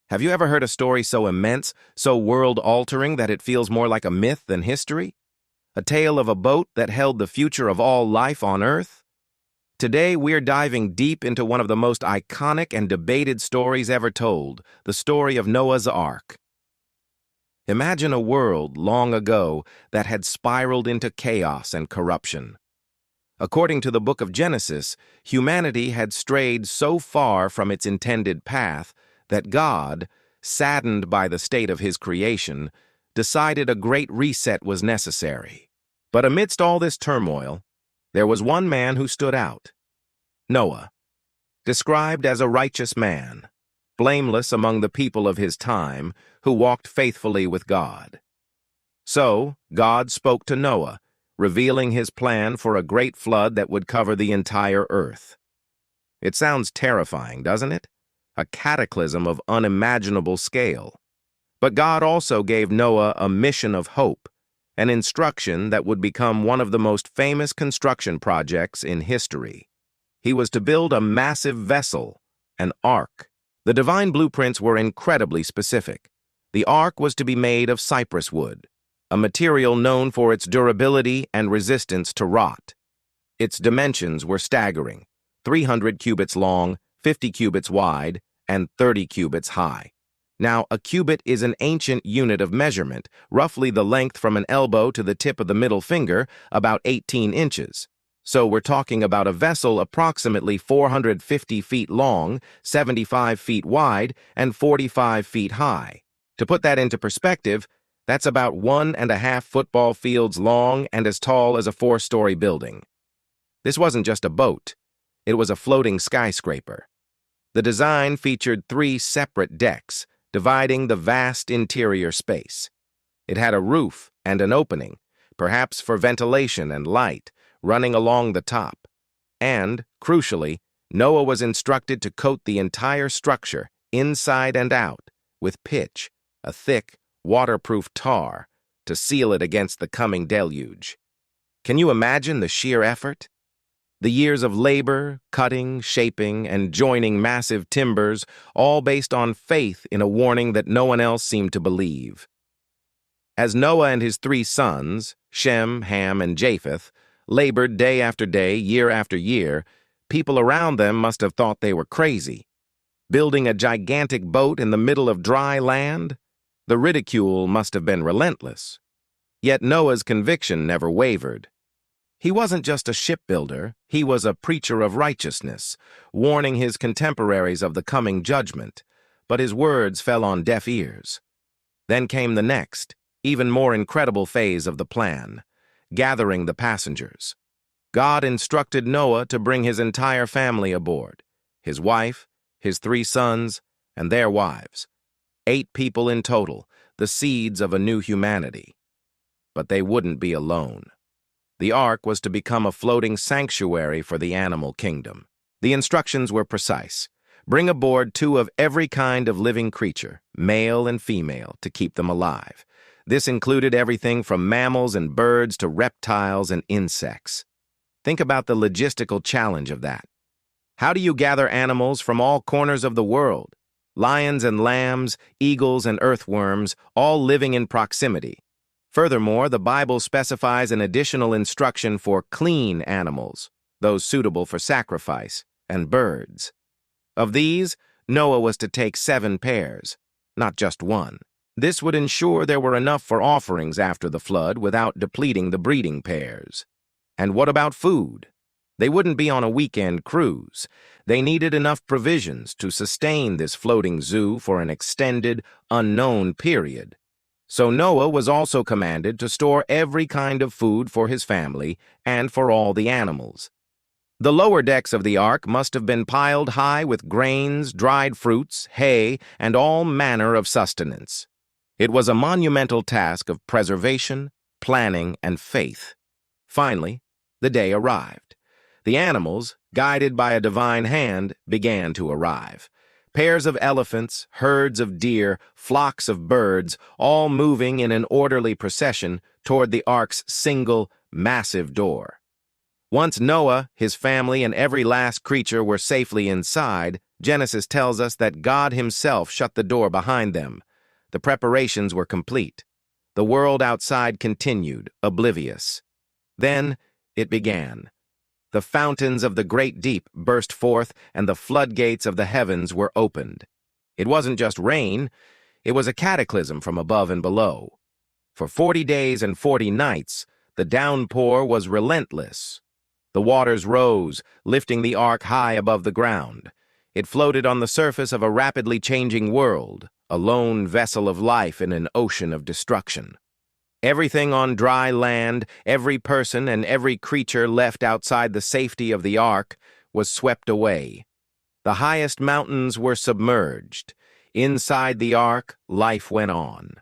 Have you ever heard a story so immense, so world-altering that it feels more like a myth than history? A tale of a boat that held the future of all life on Earth? Today, we're diving deep into one of the most iconic and debated stories ever told, the story of Noah's Ark. Imagine a world long ago that had spiraled into chaos and corruption. According to the book of Genesis, humanity had strayed so far from its intended path that God, saddened by the state of his creation, decided a great reset was necessary. But amidst all this turmoil, there was one man who stood out: Noah, described as a righteous man, blameless among the people of his time, who walked faithfully with God. So, God spoke to Noah, revealing his plan for a great flood that would cover the entire earth. It sounds terrifying, doesn't it? A cataclysm of unimaginable scale. But God also gave Noah a mission of hope, an instruction that would become one of the most famous construction projects in history. He was to build a massive vessel, an ark. The divine blueprints were incredibly specific. The ark was to be made of cypress wood, a material known for its durability and resistance to rot. Its dimensions were staggering: 300 cubits long, 50 cubits wide, and 30 cubits high. Now, a cubit is an ancient unit of measurement, roughly the length from an elbow to the tip of the middle finger, about 18 inches. So we're talking about a vessel approximately 450 feet long, 75 feet wide, and 45 feet high. To put that into perspective, that's about 1.5 football fields long and as tall as a 4-story building. This wasn't just a boat. It was a floating skyscraper. The design featured 3 separate decks, dividing the vast interior space. It had a roof and an opening, perhaps for ventilation and light, running along the top. And, crucially, Noah was instructed to coat the entire structure, inside and out, with pitch, a thick, waterproof tar, to seal it against the coming deluge. Can you imagine the sheer effort? The years of labor, cutting, shaping, and joining massive timbers, all based on faith in a warning that no one else seemed to believe. As Noah and his 3 sons, Shem, Ham, and Japheth, labored day after day, year after year, people around them must have thought they were crazy. Building a gigantic boat in the middle of dry land? The ridicule must have been relentless. Yet Noah's conviction never wavered. He wasn't just a shipbuilder, he was a preacher of righteousness, warning his contemporaries of the coming judgment, but his words fell on deaf ears. Then came the next, even more incredible phase of the plan: gathering the passengers. God instructed Noah to bring his entire family aboard: his wife, his 3 sons, and their wives. 8 people in total, the seeds of a new humanity. But they wouldn't be alone. The ark was to become a floating sanctuary for the animal kingdom. The instructions were precise: bring aboard 2 of every kind of living creature, male and female, to keep them alive. This included everything from mammals and birds to reptiles and insects. Think about the logistical challenge of that. How do you gather animals from all corners of the world? Lions and lambs, eagles and earthworms, all living in proximity. Furthermore, the Bible specifies an additional instruction for clean animals, those suitable for sacrifice, and birds. Of these, Noah was to take 7 pairs, not just 1. This would ensure there were enough for offerings after the flood without depleting the breeding pairs. And what about food? They wouldn't be on a weekend cruise. They needed enough provisions to sustain this floating zoo for an extended, unknown period. So Noah was also commanded to store every kind of food for his family and for all the animals. The lower decks of the ark must have been piled high with grains, dried fruits, hay, and all manner of sustenance. It was a monumental task of preservation, planning, and faith. Finally, the day arrived. The animals, guided by a divine hand, began to arrive. Pairs of elephants, herds of deer, flocks of birds, all moving in an orderly procession toward the ark's single, massive door. Once Noah, his family, and every last creature were safely inside, Genesis tells us that God himself shut the door behind them. The preparations were complete. The world outside continued, oblivious. Then it began. The fountains of the great deep burst forth, and the floodgates of the heavens were opened. It wasn't just rain, it was a cataclysm from above and below. For 40 days and 40 nights, the downpour was relentless. The waters rose, lifting the ark high above the ground. It floated on the surface of a rapidly changing world, a lone vessel of life in an ocean of destruction. Everything on dry land, every person and every creature left outside the safety of the ark was swept away. The highest mountains were submerged. Inside the ark, life went on.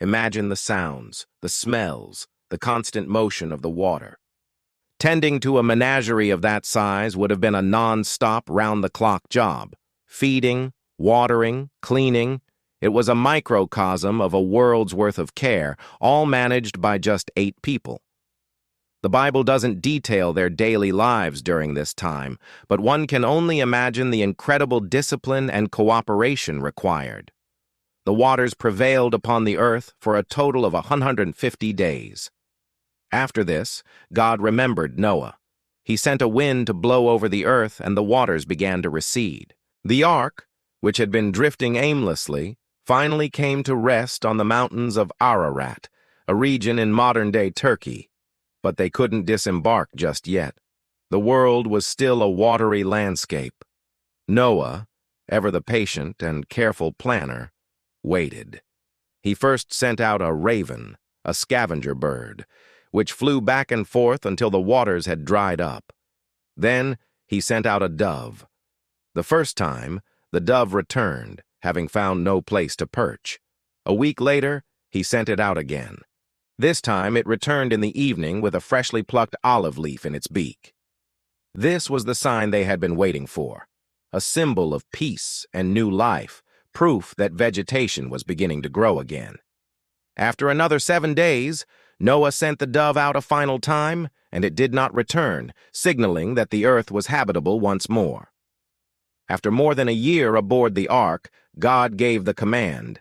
Imagine the sounds, the smells, the constant motion of the water. Tending to a menagerie of that size would have been a non-stop, round-the-clock job. Feeding, watering, cleaning. It was a microcosm of a world's worth of care, all managed by just 8 people. The Bible doesn't detail their daily lives during this time, but one can only imagine the incredible discipline and cooperation required. The waters prevailed upon the earth for a total of 150 days. After this, God remembered Noah. He sent a wind to blow over the earth, and the waters began to recede. The ark, which had been drifting aimlessly, finally came to rest on the mountains of Ararat, a region in modern-day Turkey. But they couldn't disembark just yet. The world was still a watery landscape. Noah, ever the patient and careful planner, waited. He first sent out a raven, a scavenger bird, which flew back and forth until the waters had dried up. Then he sent out a dove. The first time, the dove returned, having found no place to perch. A week later, he sent it out again. This time it returned in the evening with a freshly plucked olive leaf in its beak. This was the sign they had been waiting for, a symbol of peace and new life, proof that vegetation was beginning to grow again. After another 7 days, Noah sent the dove out a final time, and it did not return, signaling that the earth was habitable once more. After more than a year aboard the ark, God gave the command,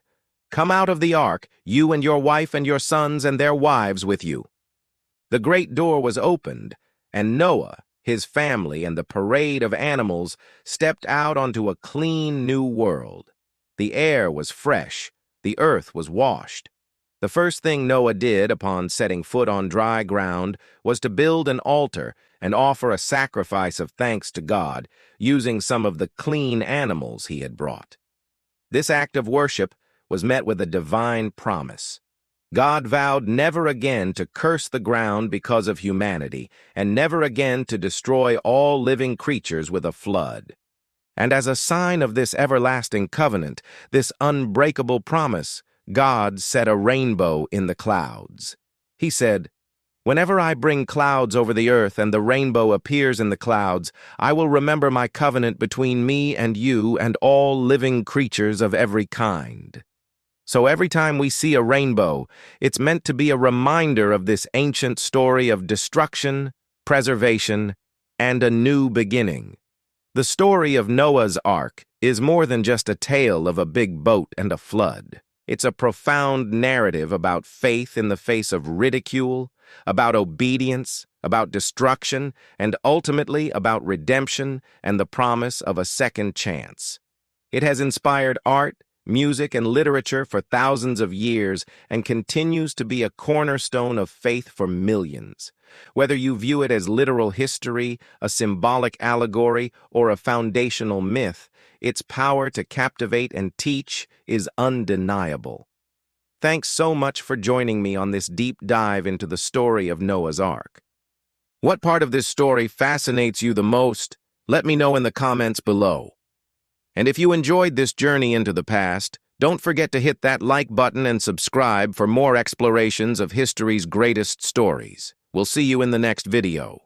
"Come out of the ark, you and your wife and your sons and their wives with you." The great door was opened, and Noah, his family, and the parade of animals stepped out onto a clean new world. The air was fresh, the earth was washed. The first thing Noah did upon setting foot on dry ground was to build an altar and offer a sacrifice of thanks to God, using some of the clean animals he had brought. This act of worship was met with a divine promise. God vowed never again to curse the ground because of humanity, and never again to destroy all living creatures with a flood. And as a sign of this everlasting covenant, this unbreakable promise, God set a rainbow in the clouds. He said, "Whenever I bring clouds over the earth and the rainbow appears in the clouds, I will remember my covenant between me and you and all living creatures of every kind." So every time we see a rainbow, it's meant to be a reminder of this ancient story of destruction, preservation, and a new beginning. The story of Noah's Ark is more than just a tale of a big boat and a flood. It's a profound narrative about faith in the face of ridicule, about obedience, about destruction, and ultimately about redemption and the promise of a second chance. It has inspired art, music, and literature for thousands of years and continues to be a cornerstone of faith for millions. Whether you view it as literal history, a symbolic allegory, or a foundational myth, its power to captivate and teach is undeniable. Thanks so much for joining me on this deep dive into the story of Noah's Ark. What part of this story fascinates you the most? Let me know in the comments below. And if you enjoyed this journey into the past, don't forget to hit that like button and subscribe for more explorations of history's greatest stories. We'll see you in the next video.